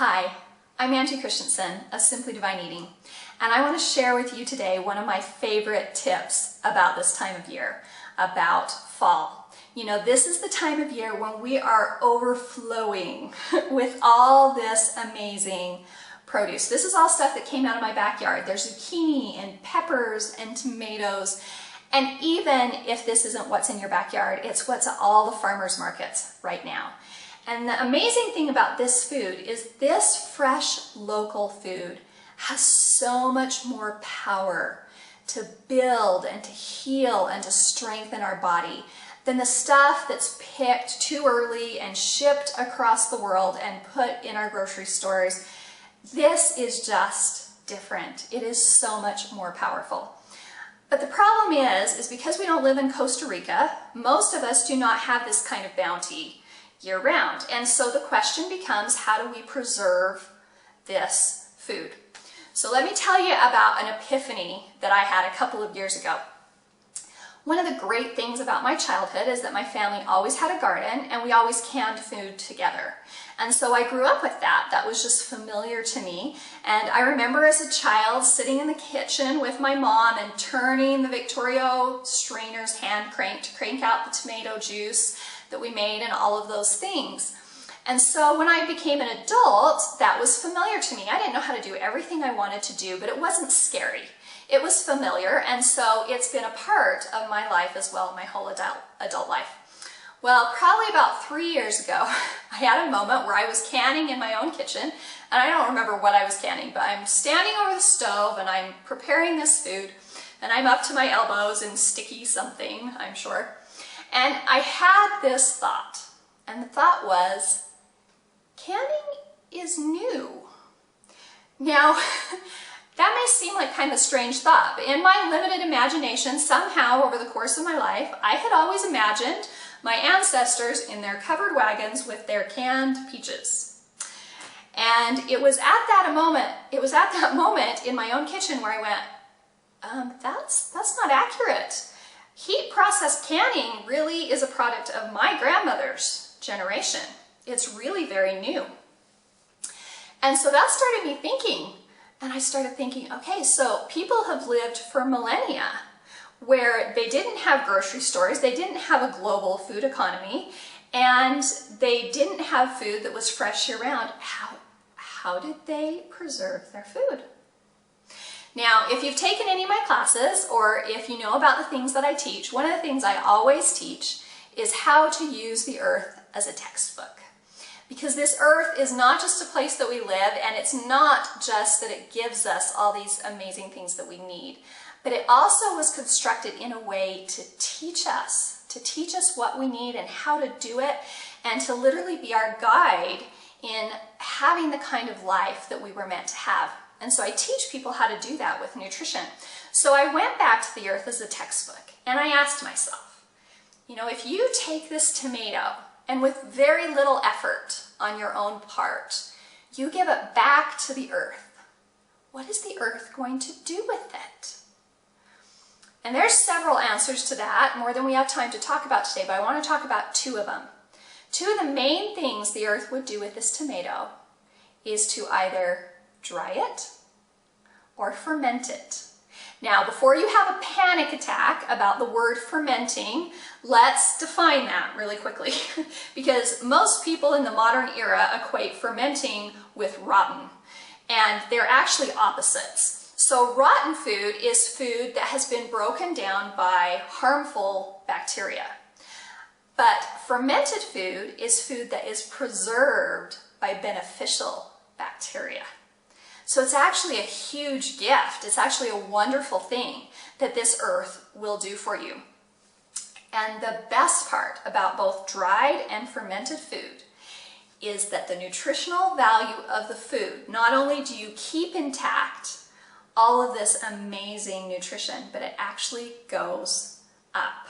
Hi, I'm Angie Christensen of Simply Divine Eating, and I want to share with you today one of my favorite tips about this time of year, about fall. You know, this is the time of year when we are overflowing with all this amazing produce. This is all stuff that came out of my backyard. There's zucchini and peppers and tomatoes, and even if this isn't what's in your backyard, it's what's at all the farmers markets right now. And the amazing thing about this food is this fresh local food has so much more power to build and to heal and to strengthen our body than the stuff that's picked too early and shipped across the world and put in our grocery stores. This is just different. It is so much more powerful. But the problem is because we don't live in Costa Rica, most of us do not have this kind of bounty year-round. And so the question becomes, how do we preserve this food? So let me tell you about an epiphany that I had a couple of years ago. One of the great things about my childhood is that my family always had a garden and we always canned food together. And so I grew up with that. That was just familiar to me. And I remember as a child sitting in the kitchen with my mom and turning the Victorio strainers hand crank to crank out the tomato juice that we made and all of those things. And so when I became an adult, that was familiar to me. I didn't know how to do everything I wanted to do, but it wasn't scary. It was familiar, and so it's been a part of my life as well, my whole adult life. Well, probably about 3 years ago, I had a moment where I was canning in my own kitchen, and I don't remember what I was canning, but I'm standing over the stove and I'm preparing this food, and I'm up to my elbows in sticky something, I'm sure. And I had this thought, and the thought was, canning is new. Now, that may seem like kind of a strange thought, but in my limited imagination, somehow over the course of my life, I had always imagined my ancestors in their covered wagons with their canned peaches. And it was at that moment in my own kitchen where I went, that's not accurate. Heat process canning really is a product of my grandmother's generation. It's really very new. And so that started me thinking, and I started thinking, okay, so people have lived for millennia where they didn't have grocery stores, they didn't have a global food economy, and they didn't have food that was fresh year-round. How did they preserve their food? Now, if you've taken any of my classes, or if you know about the things that I teach, one of the things I always teach is how to use the earth as a textbook. Because this earth is not just a place that we live, and it's not just that it gives us all these amazing things that we need, but it also was constructed in a way to teach us what we need and how to do it, and to literally be our guide in having the kind of life that we were meant to have. And so I teach people how to do that with nutrition. So I went back to the earth as a textbook, and I asked myself, you know, if you take this tomato and with very little effort on your own part, you give it back to the earth, what is the earth going to do with it? And there's several answers to that, more than we have time to talk about today, but I want to talk about two of them. Two of the main things the earth would do with this tomato is to either dry it or ferment it. Now, before you have a panic attack about the word fermenting, let's define that really quickly because most people in the modern era equate fermenting with rotten, and they're actually opposites. So rotten food is food that has been broken down by harmful bacteria. But fermented food is food that is preserved by beneficial bacteria. So it's actually a huge gift. It's actually a wonderful thing that this earth will do for you. And the best part about both dried and fermented food is that the nutritional value of the food, not only do you keep intact all of this amazing nutrition, but it actually goes up.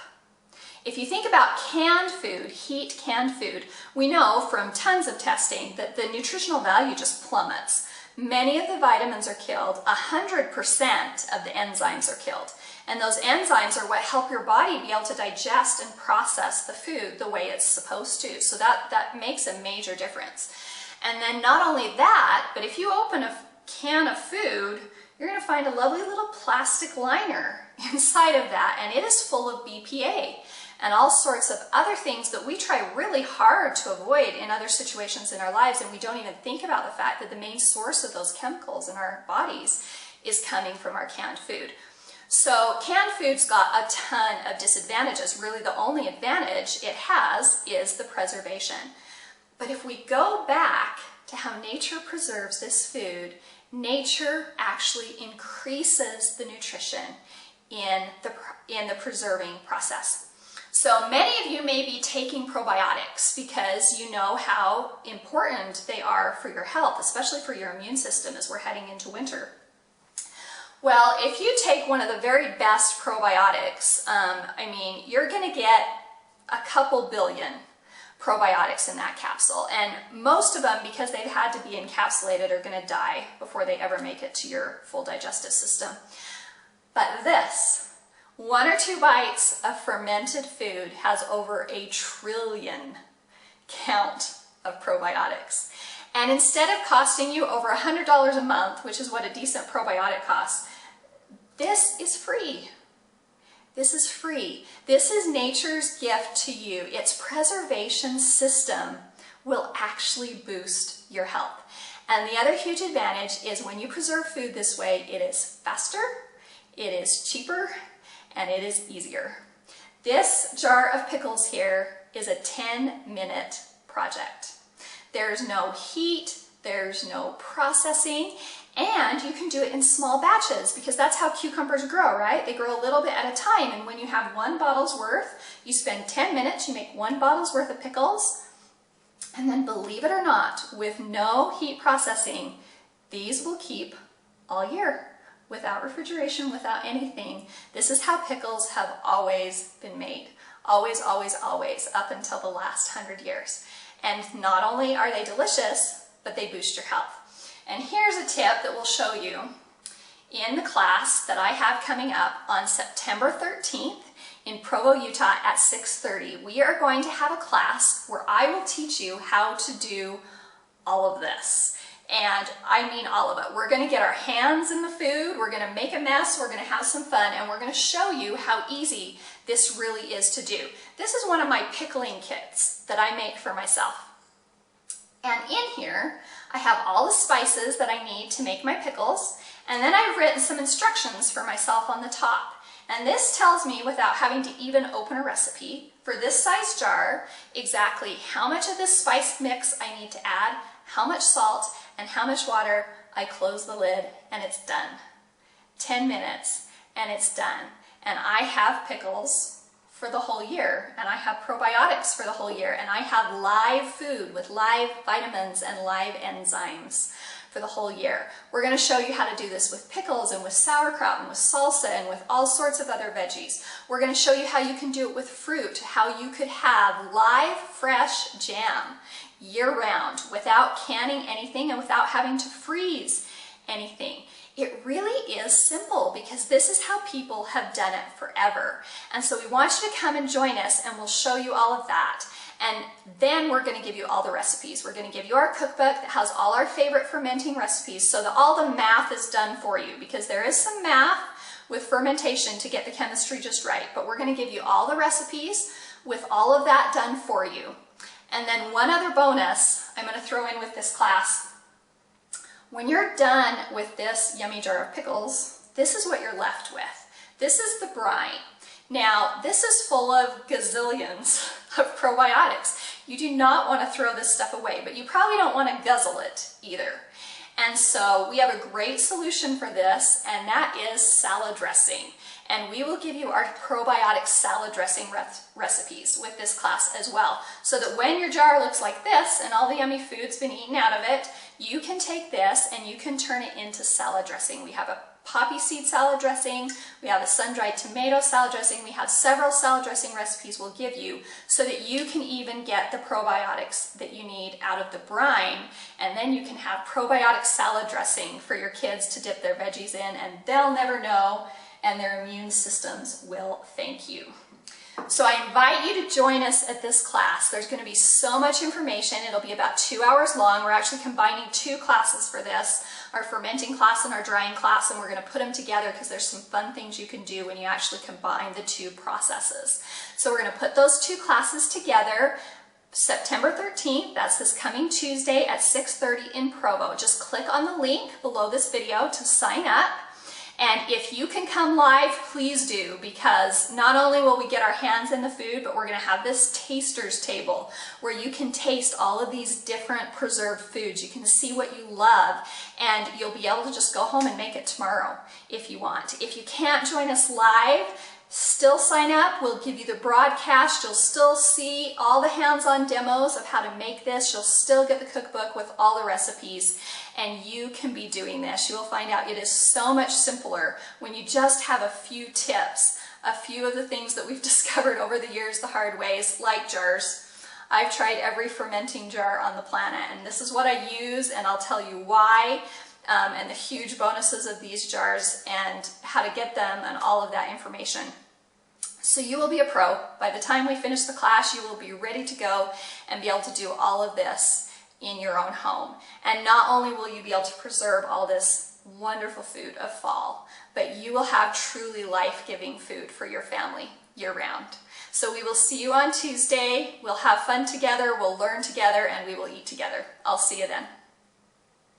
If you think about canned food, heat canned food, we know from tons of testing that the nutritional value just plummets. Many of the vitamins are killed, 100% of the enzymes are killed. And those enzymes are what help your body be able to digest and process the food the way it's supposed to. So that makes a major difference. And then not only that, but if you open a can of food, you're going to find a lovely little plastic liner inside of that, and it is full of BPA and all sorts of other things that we try really hard to avoid in other situations in our lives, and we don't even think about the fact that the main source of those chemicals in our bodies is coming from our canned food. So canned food's got a ton of disadvantages. Really the only advantage it has is the preservation. But if we go back to how nature preserves this food, nature actually increases the nutrition in the preserving process. So many of you may be taking probiotics because you know how important they are for your health, especially for your immune system as we're heading into winter. Well, if you take one of the very best probiotics, you're going to get a couple billion probiotics in that capsule, and most of them, because they've had to be encapsulated, are going to die before they ever make it to your full digestive system. But this, 1 or 2 bites of fermented food has over 1 trillion count of probiotics. And instead of costing you over $100 a month, which is what a decent probiotic costs, this is free. This is free. This is nature's gift to you. Its preservation system will actually boost your health. And the other huge advantage is when you preserve food this way, it is faster, it is cheaper, and it is easier. This jar of pickles here is a 10-minute project. There's no heat, there's no processing, and you can do it in small batches because that's how cucumbers grow, right? They grow a little bit at a time, and when you have 1 bottle's worth, you spend 10 minutes, you make 1 bottle's worth of pickles, and then believe it or not, with no heat processing, these will keep all year without refrigeration, without anything. This is how pickles have always been made. Always, always, always, up until the last 100 years. And not only are they delicious, but they boost your health. And here's a tip that we'll show you in the class that I have coming up on September 13th in Provo, Utah at 6:30. We are going to have a class where I will teach you how to do all of this. And I mean all of it. We're going to get our hands in the food, we're going to make a mess, we're going to have some fun, and we're going to show you how easy this really is to do. This is one of my pickling kits that I make for myself. And in here, I have all the spices that I need to make my pickles, and then I've written some instructions for myself on the top. And this tells me, without having to even open a recipe, for this size jar, exactly how much of this spice mix I need to add, how much salt, and how much water. I close the lid, and it's done. 10 minutes, and it's done. And I have pickles for the whole year, and I have probiotics for the whole year, and I have live food with live vitamins and live enzymes for the whole year. We're going to show you how to do this with pickles and with sauerkraut and with salsa and with all sorts of other veggies. We're going to show you how you can do it with fruit, how you could have live, fresh jam year-round without canning anything and without having to freeze anything. It really is simple because this is how people have done it forever. And so we want you to come and join us, and we'll show you all of that. And then we're going to give you all the recipes. We're going to give you our cookbook that has all our favorite fermenting recipes so that all the math is done for you, because there is some math with fermentation to get the chemistry just right. But we're going to give you all the recipes with all of that done for you. And then one other bonus I'm going to throw in with this class. When you're done with this yummy jar of pickles, this is what you're left with. This is the brine. Now, this is full of gazillions of probiotics. You do not want to throw this stuff away, but you probably don't want to guzzle it either. And so we have a great solution for this, and that is salad dressing. And we will give you our probiotic salad dressing recipes with this class as well, so that when your jar looks like this and all the yummy food's been eaten out of it, you can take this and you can turn it into salad dressing. We have a poppy seed salad dressing, we have a sun-dried tomato salad dressing, we have several salad dressing recipes we'll give you so that you can even get the probiotics that you need out of the brine, and then you can have probiotic salad dressing for your kids to dip their veggies in, and they'll never know, and their immune systems will thank you. So I invite you to join us at this class. There's going to be so much information. It'll be about 2 hours long. We're actually combining 2 classes for this, our fermenting class and our drying class, and we're going to put them together because there's some fun things you can do when you actually combine the 2 processes. So we're going to put those 2 classes together September 13th, that's this coming Tuesday at 6:30 in Provo. Just click on the link below this video to sign up. And if you can come live, please do, because not only will we get our hands in the food, but we're going to have this taster's table where you can taste all of these different preserved foods. You can see what you love, and you'll be able to just go home and make it tomorrow if you want. If you can't join us live, still sign up. We'll give you the broadcast. You'll still see all the hands-on demos of how to make this. You'll still get the cookbook with all the recipes, and you can be doing this. You will find out it is so much simpler when you just have a few tips, a few of the things that we've discovered over the years the hard ways, like jars. I've tried every fermenting jar on the planet, and this is what I use, and I'll tell you why. And the huge bonuses of these jars and how to get them and all of that information. So you will be a pro. By the time we finish the class, you will be ready to go and be able to do all of this in your own home. And not only will you be able to preserve all this wonderful food of fall, but you will have truly life-giving food for your family year-round. So we will see you on Tuesday. We'll have fun together, we'll learn together, and we will eat together. I'll see you then.